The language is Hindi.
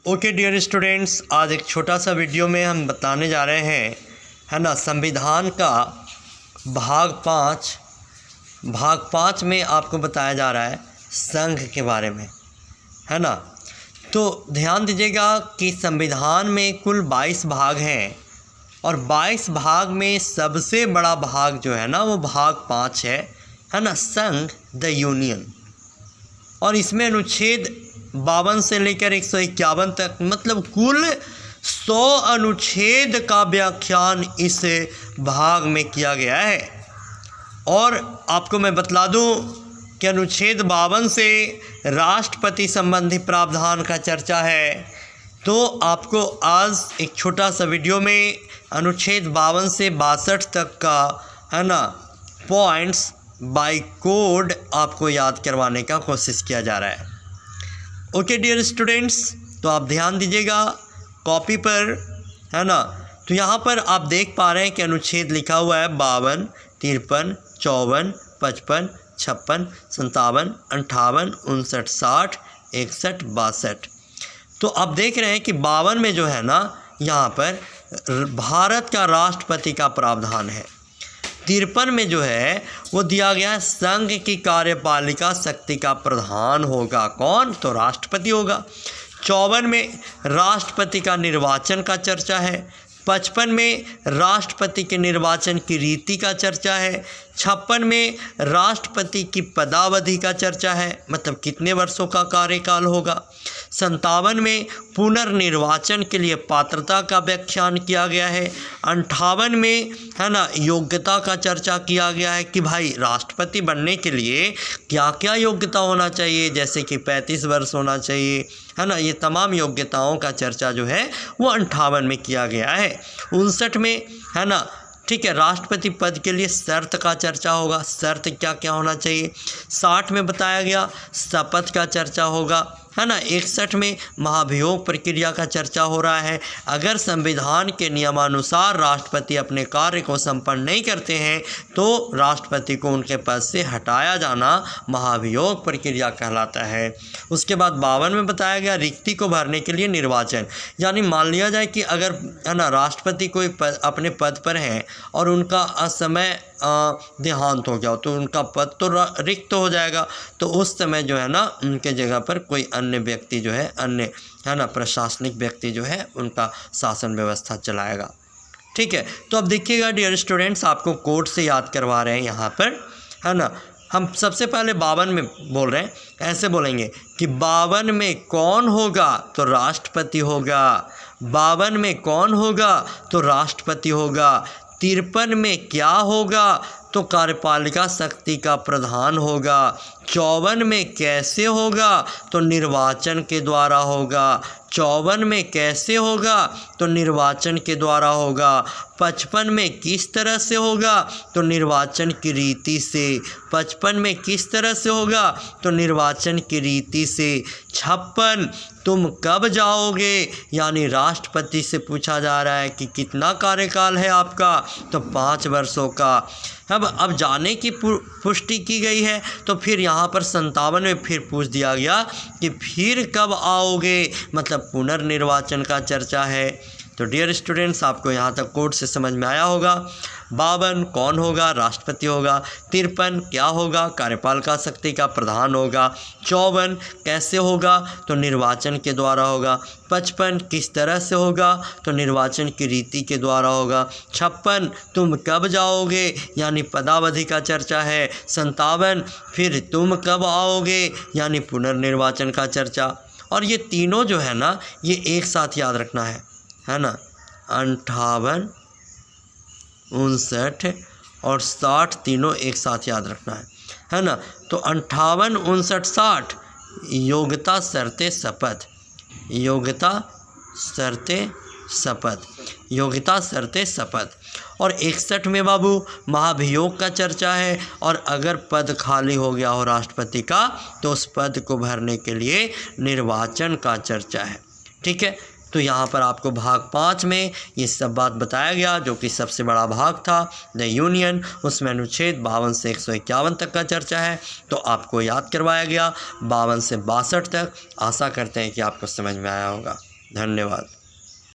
ओके डियर स्टूडेंट्स, आज एक छोटा सा वीडियो में हम बताने जा रहे हैं, है ना, संविधान का भाग पाँच में आपको बताया जा रहा है संघ के बारे में, है ना। तो ध्यान दीजिएगा कि संविधान में कुल 22 भाग हैं और 22 भाग में सबसे बड़ा भाग जो है ना वो भाग 5 है ना, संघ द यूनियन। और इसमें अनुच्छेद 52 से लेकर 151 तक, मतलब कुल 100 अनुच्छेद का व्याख्यान इस भाग में किया गया है। और आपको मैं बतला दूं कि अनुच्छेद 52 से राष्ट्रपति संबंधी प्रावधान का चर्चा है। तो आपको आज एक छोटा सा वीडियो में अनुच्छेद 52 से 62 तक का, है ना, पॉइंट्स बाय कोड आपको याद करवाने का कोशिश किया जा रहा है। ओके डियर स्टूडेंट्स, तो आप ध्यान दीजिएगा कॉपी पर, है ना। तो यहाँ पर आप देख पा रहे हैं कि अनुच्छेद लिखा हुआ है 52, 53, 54, 55, 56, 57, 58, 59, 60, 61, 62। तो आप देख रहे हैं कि 52 में जो है ना यहाँ पर भारत का राष्ट्रपति का प्रावधान है। 53 में जो है वो दिया गया संघ की कार्यपालिका शक्ति का प्रधान होगा कौन, तो राष्ट्रपति होगा। 54 में राष्ट्रपति का निर्वाचन का चर्चा है। 55 में राष्ट्रपति के निर्वाचन की रीति का चर्चा है। 56 में राष्ट्रपति की पदावधि का चर्चा है, मतलब कितने वर्षों का कार्यकाल होगा। 57 में पुनर्निर्वाचन के लिए पात्रता का व्याख्यान किया गया है। 58 में, है ना, योग्यता का चर्चा किया गया है कि भाई राष्ट्रपति बनने के लिए क्या क्या योग्यता होना चाहिए, जैसे कि 35 वर्ष होना चाहिए, है ना। ये तमाम योग्यताओं का चर्चा जो है वो 58 में किया गया है। 59 में, है ना, ठीक है, राष्ट्रपति पद के लिए शर्त का चर्चा होगा, शर्त क्या क्या होना चाहिए। 60 में बताया गया शपथ का चर्चा होगा, है ना। 61 में महाभियोग प्रक्रिया का चर्चा हो रहा है। अगर संविधान के नियमानुसार राष्ट्रपति अपने कार्य को संपन्न नहीं करते हैं तो राष्ट्रपति को उनके पद से हटाया जाना महाभियोग प्रक्रिया कहलाता है। उसके बाद 52 में बताया गया रिक्ति को भरने के लिए निर्वाचन, यानी मान लिया जाए कि अगर, है ना, राष्ट्रपति कोई अपने पद पर हैं और उनका असमय देहांत हो गया तो उनका पद तो रिक्त हो जाएगा। तो उस समय जो है ना उनके जगह पर कोई अन्य व्यक्ति जो है, अन्य, है ना, प्रशासनिक व्यक्ति जो है उनका शासन व्यवस्था चलाएगा। ठीक है, तो अब देखिएगा डियर स्टूडेंट्स, आपको कोड से याद करवा रहे हैं यहाँ पर, है ना। हम सबसे पहले 52 में बोल रहे हैं, ऐसे बोलेंगे कि 52 में कौन होगा, तो राष्ट्रपति होगा। 52 में कौन होगा, तो राष्ट्रपति होगा। 53 में क्या होगा, तो कार्यपालिका शक्ति का प्रधान होगा। 54 में कैसे होगा, तो निर्वाचन के द्वारा होगा। 54 में कैसे होगा, तो निर्वाचन के द्वारा होगा। 55 में किस तरह से होगा, तो निर्वाचन की रीति से। 55 में किस तरह से होगा, तो निर्वाचन की रीति से। 56 तुम कब जाओगे, यानी राष्ट्रपति से पूछा जा रहा है कि कितना कार्यकाल है आपका, तो 5 वर्षों का। अब जाने की पुष्टि की गई है, तो फिर यहाँ पर 57 में फिर पूछ दिया गया कि फिर कब आओगे, मतलब पुनर्निर्वाचन का चर्चा है। तो डियर स्टूडेंट्स, आपको यहाँ तक कोड से समझ में आया होगा। 52 कौन होगा, राष्ट्रपति होगा। 53 क्या होगा, कार्यपालिका शक्ति का प्रधान होगा। 54 कैसे होगा, तो निर्वाचन के द्वारा होगा। 55 किस तरह से होगा, तो निर्वाचन की रीति के द्वारा होगा। 56 तुम कब जाओगे, यानी पदावधि का चर्चा है। 57 फिर तुम कब आओगे, यानी पुनर्निर्वाचन का चर्चा। और ये तीनों जो है ना ये एक साथ याद रखना है ना। 58, 59 और 60 तीनों एक साथ याद रखना है ना। तो 58, 59, 60 योग्यता शर्तें शपथ, योग्यता शर्तें शपथ, योग्यता शर्तें शपथ। और 61 में बाबू महाभियोग का चर्चा है, और अगर पद खाली हो गया हो राष्ट्रपति का तो उस पद को भरने के लिए निर्वाचन का चर्चा है। ठीक है, तो यहाँ पर आपको भाग 5 में ये सब बात बताया गया, जो कि सबसे बड़ा भाग था द यूनियन। उसमें अनुच्छेद 52 से 151 तक का चर्चा है, तो आपको याद करवाया गया 52 से 62 तक। आशा करते हैं कि आपको समझ में आया होगा। धन्यवाद।